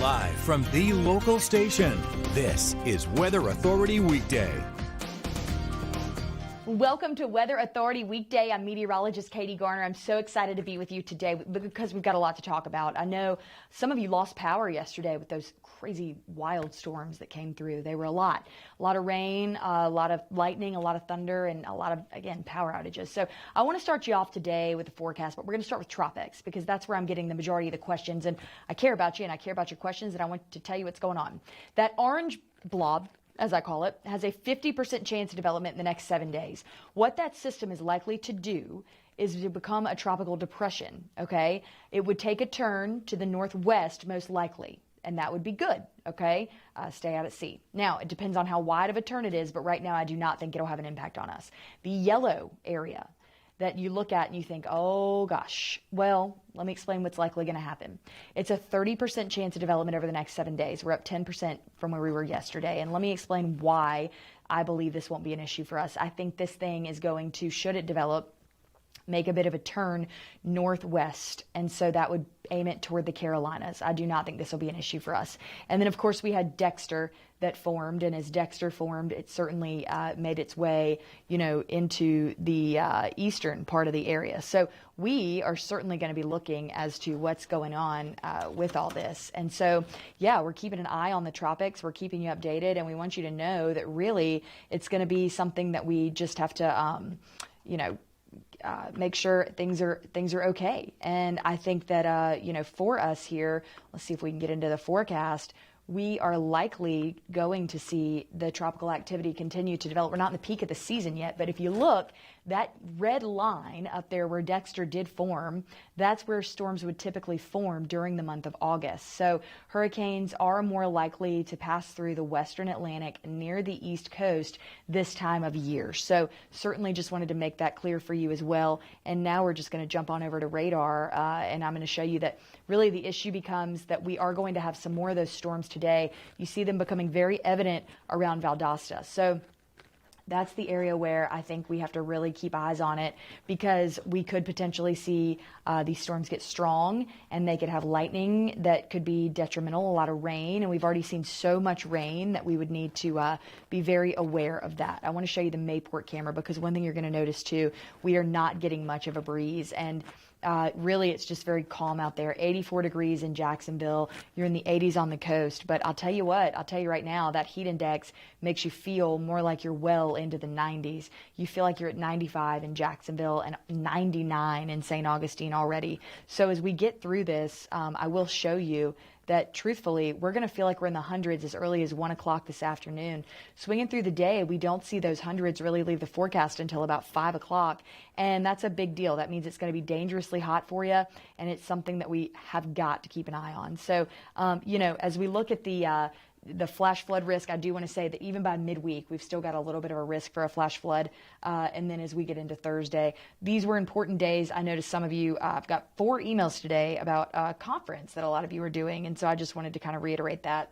Live from the local station, this is Weather Authority Weekday. Welcome to Weather Authority Weekday. I'm meteorologist Katie Garner. I'm so excited to be with you today because we've got a lot to talk about. I know some of you lost power yesterday with those crazy wild storms that came through. They were a lot of rain, a lot of lightning, a lot of thunder, and a lot of, again, power outages. So I want to start you off today with the forecast, but we're going to start with Tropics because that's where I'm getting the majority of the questions. And I care about you and I care about your questions, and I want to tell you what's going on. That orange blob, as I call it, has a 50% chance of development in the next 7 days. What that system is likely to do is to become a tropical depression, okay? It would take a turn to the northwest most likely, and that would be good, okay? Stay out at sea. Now, it depends on how wide of a turn it is, but right now I do not think it'll have an impact on us. The yellow area that you look at and you think, oh gosh, well, let me explain what's likely going to happen. It's a 30% chance of development over the next 7 days. We're up 10% from where we were yesterday. And let me explain why I believe this won't be an issue for us. I think this thing is going to, should it develop, make a bit of a turn northwest, and so that would aim it toward the Carolinas. I do not think this will be an issue for us. And then, of course, we had Dexter that formed, and as Dexter formed, it certainly made its way, into the eastern part of the area. So we are certainly going to be looking as to what's going on with all this. And so, yeah, we're keeping an eye on the tropics. We're keeping you updated, and we want you to know that really it's going to be something that we just have to, make sure things are okay. And I think that, for us here, let's see if we can get into the forecast. We are likely going to see the tropical activity continue to develop. We're not in the peak of the season yet, but if you look, that red line up there where Dexter did form, that's where storms would typically form during the month of August. So hurricanes are more likely to pass through the western Atlantic near the East Coast this time of year. So certainly just wanted to make that clear for you as well. And now we're just going to jump on over to radar, and I'm going to show you that really the issue becomes that we are going to have some more of those storms today. You see them becoming very evident around Valdosta. So that's the area where I think we have to really keep eyes on it, because we could potentially see these storms get strong, and they could have lightning that could be detrimental, a lot of rain, and we've already seen so much rain that we would need to be very aware of that. I want to show you the Mayport camera, because one thing you're going to notice too, we are not getting much of a breeze, and really, it's just very calm out there. 84 degrees in Jacksonville. You're in the 80s on the coast. But I'll tell you what, I'll tell you right now, that heat index makes you feel more like you're well into the 90s. You feel like you're at 95 in Jacksonville and 99 in St. Augustine already. So as we get through this, I will show you that truthfully, we're going to feel like we're in the hundreds as early as 1 o'clock this afternoon. Swinging through the day, we don't see those hundreds really leave the forecast until about 5 o'clock. And that's a big deal. That means it's going to be dangerously hot for you. And it's something that we have got to keep an eye on. So, as we look at the flash flood risk, I do want to say that even by midweek, we've still got a little bit of a risk for a flash flood. And then as we get into Thursday, these were important days. I noticed some of you, I've got 4 emails today about a conference that a lot of you are doing. And so I just wanted to kind of reiterate that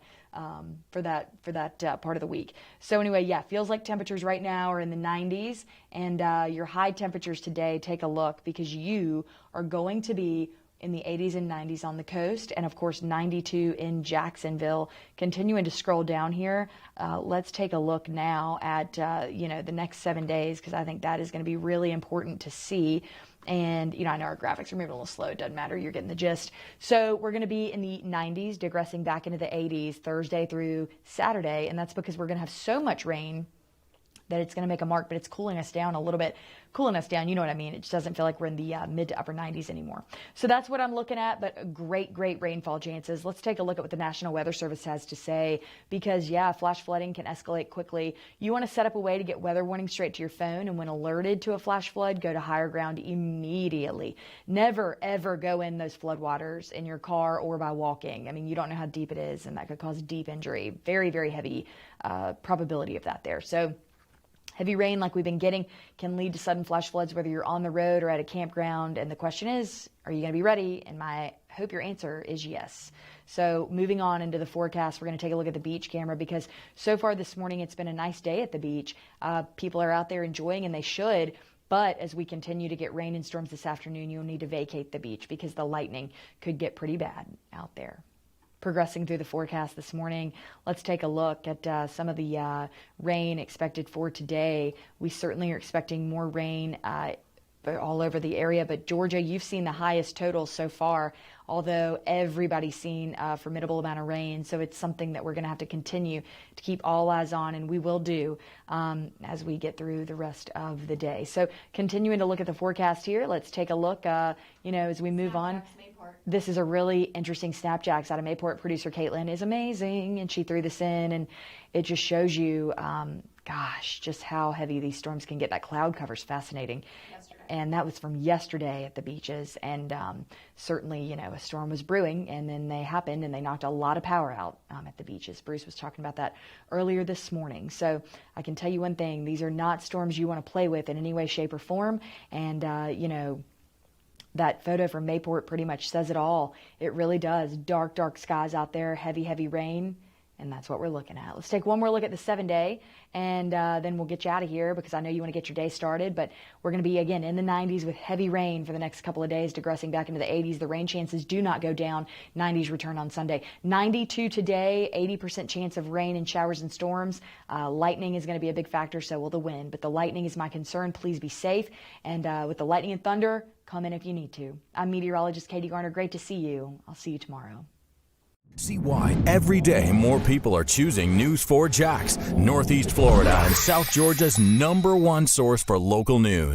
for that part of the week. So anyway, yeah, feels like temperatures right now are in the 90s, and your high temperatures today, take a look, because you are going to be in the 80s and 90s on the coast, and of course 92 in Jacksonville. Continuing to scroll down here, let's take a look now at the next 7 days, because I think that is going to be really important to see. And I know our graphics are moving a little slow. It doesn't matter. You're getting the gist. So we're going to be in the 90s, digressing back into the 80s Thursday through Saturday, and that's because we're going to have so much rain that it's going to make a mark, but it's cooling us down a little bit. Cooling us down, you know what I mean? It just doesn't feel like we're in the mid to upper 90s anymore. So that's what I'm looking at, but great rainfall chances. Let's take a look at what the National Weather Service has to say, because, yeah, flash flooding can escalate quickly. You want to set up a way to get weather warnings straight to your phone, and when alerted to a flash flood, go to higher ground immediately. Never, ever go in those floodwaters in your car or by walking. I mean, you don't know how deep it is, and that could cause deep injury. Very, very heavy probability of that there. So heavy rain like we've been getting can lead to sudden flash floods, whether you're on the road or at a campground. And the question is, are you going to be ready? And I hope your answer is yes. So moving on into the forecast, we're going to take a look at the beach camera, because so far this morning it's been a nice day at the beach. People are out there enjoying, and they should. But as we continue to get rain and storms this afternoon, you'll need to vacate the beach, because the lightning could get pretty bad out there. progressing through the forecast this morning, let's take a look at some of the rain expected for today. We certainly are expecting more rain all over the area, but Georgia, you've seen the highest totals so far, although everybody's seen a formidable amount of rain, so it's something that we're going to have to continue to keep all eyes on, and we will do as we get through the rest of the day. So continuing to look at the forecast here, let's take a look, as we move on. This is a really interesting Snapjacks out of Mayport. Producer Caitlin is amazing, and she threw this in, and it just shows you, just how heavy these storms can get. That cloud cover is fascinating. And that was from yesterday at the beaches. And certainly, a storm was brewing, and then they happened, and they knocked a lot of power out at the beaches. Bruce was talking about that earlier this morning. So I can tell you one thing. These are not storms you want to play with in any way, shape, or form. And, that photo from Mayport pretty much says it all. It really does. Dark, dark skies out there, heavy, heavy rain. And that's what we're looking at. Let's take one more look at the 7-day, and then we'll get you out of here because I know you want to get your day started. But we're going to be, again, in the 90s with heavy rain for the next couple of days, digressing back into the 80s. The rain chances do not go down. 90s return on Sunday. 92 today, 80% chance of rain and showers and storms. Lightning is going to be a big factor, so will the wind. But the lightning is my concern. Please be safe. And with the lightning and thunder, come in if you need to. I'm meteorologist Katie Garner. Great to see you. I'll see you tomorrow. See why every day more people are choosing News 4 Jax, Northeast Florida and South Georgia's #1 source for local news.